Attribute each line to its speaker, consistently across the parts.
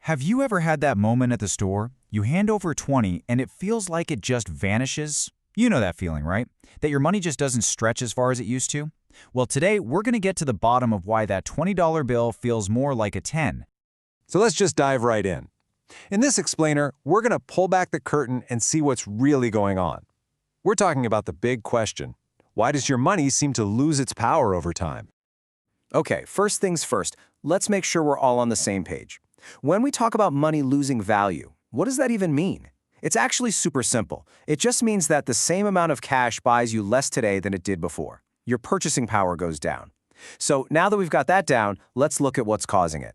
Speaker 1: Have you ever had that moment at the store? You hand over 20 and it feels like it just vanishes? You know that feeling, right? That your money just doesn't stretch as far as it used to? Well, today we're going to get to the bottom of why that $20 bill feels more like a 10.
Speaker 2: So let's just dive right in. In this explainer, we're going to pull back the curtain and see what's really going on. We're talking about the big question: why does your money seem to lose its power over time?
Speaker 3: Okay, first things first, let's make sure we're all on the same page. When we talk about money losing value, what does that even mean? It's actually super simple. It just means that the same amount of cash buys you less today than it did before. Your purchasing power goes down. So now that we've got that down, let's look at what's causing it.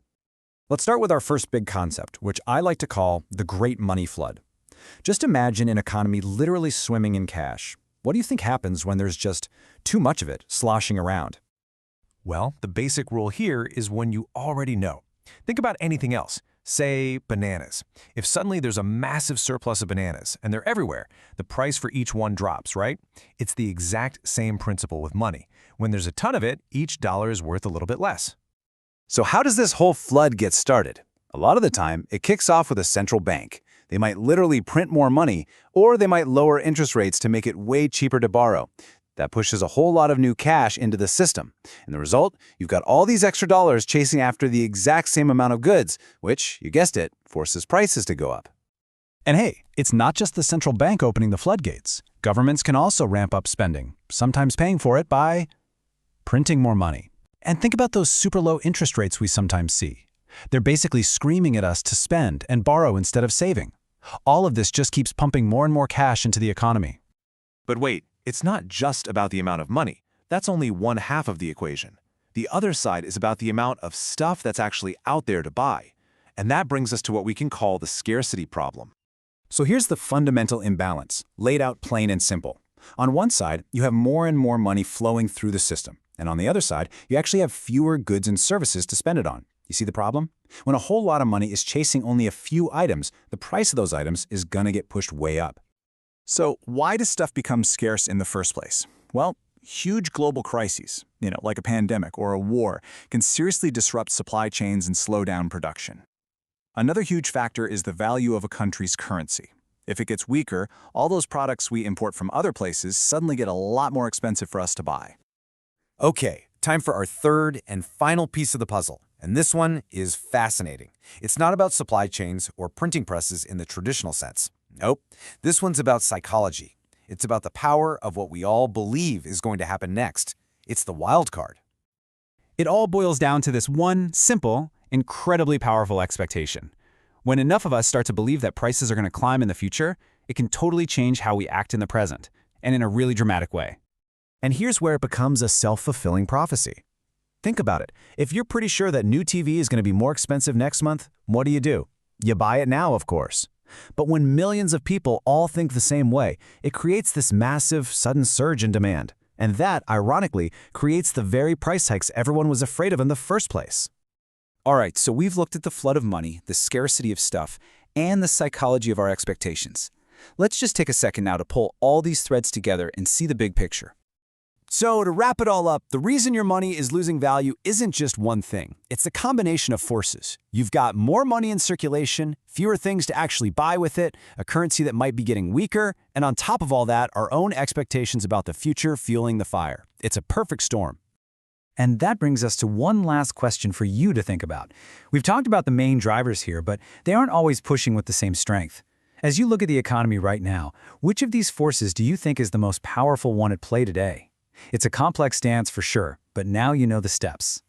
Speaker 4: Let's start with our first big concept, which I like to call the Great Money Flood. Just imagine an economy literally swimming in cash. What do you think happens when there's just too much of it sloshing around?
Speaker 2: Well, the basic rule here is when you already know. Think about anything else. Say bananas. If suddenly there's a massive surplus of bananas, and they're everywhere, the price for each one drops, right? It's the exact same principle with money. When there's a ton of it, each dollar is worth a little bit less.
Speaker 5: So how does this whole flood get started? A lot of the time, it kicks off with a central bank. They might literally print more money, or they might lower interest rates to make it way cheaper to borrow. That pushes a whole lot of new cash into the system. And the result, you've got all these extra dollars chasing after the exact same amount of goods, which, you guessed it, forces prices to go up.
Speaker 4: And hey, it's not just the central bank opening the floodgates. Governments can also ramp up spending, sometimes paying for it by printing more money. And think about those super low interest rates we sometimes see. They're basically screaming at us to spend and borrow instead of saving. All of this just keeps pumping more and more cash into the economy.
Speaker 2: But wait, it's not just about the amount of money. That's only one half of the equation. The other side is about the amount of stuff that's actually out there to buy. And that brings us to what we can call the scarcity problem.
Speaker 5: So here's the fundamental imbalance, laid out plain and simple. On one side, you have more and more money flowing through the system. And on the other side, you actually have fewer goods and services to spend it on. You see the problem? When a whole lot of money is chasing only a few items, the price of those items is going to get pushed way up. So why does stuff become scarce in the first place? Well, huge global crises, like a pandemic or a war, can seriously disrupt supply chains and slow down production. Another huge factor is the value of a country's currency. If it gets weaker, all those products we import from other places suddenly get a lot more expensive for us to buy.
Speaker 6: Okay, time for our third and final piece of the puzzle. And this one is fascinating. It's not about supply chains or printing presses in the traditional sense. Nope, this one's about psychology. It's about the power of what we all believe is going to happen next. It's the wild card.
Speaker 7: It all boils down to this one simple, incredibly powerful expectation. When enough of us start to believe that prices are going to climb in the future, it can totally change how we act in the present, and in a really dramatic way.
Speaker 5: And here's where it becomes a self-fulfilling prophecy. Think about it. If you're pretty sure that new TV is going to be more expensive next month, what do? You buy it now, of course. But when millions of people all think the same way, it creates this massive, sudden surge in demand. And that, ironically, creates the very price hikes everyone was afraid of in the first place.
Speaker 1: All right, so we've looked at the flood of money, the scarcity of stuff, and the psychology of our expectations. Let's just take a second now to pull all these threads together and see the big picture.
Speaker 4: So to wrap it all up, the reason your money is losing value isn't just one thing. It's a combination of forces. You've got more money in circulation, fewer things to actually buy with it, a currency that might be getting weaker, and on top of all that, our own expectations about the future fueling the fire. It's a perfect storm.
Speaker 7: And that brings us to one last question for you to think about. We've talked about the main drivers here, but they aren't always pushing with the same strength. As you look at the economy right now, which of these forces do you think is the most powerful one at play today? It's a complex dance for sure, but now you know the steps.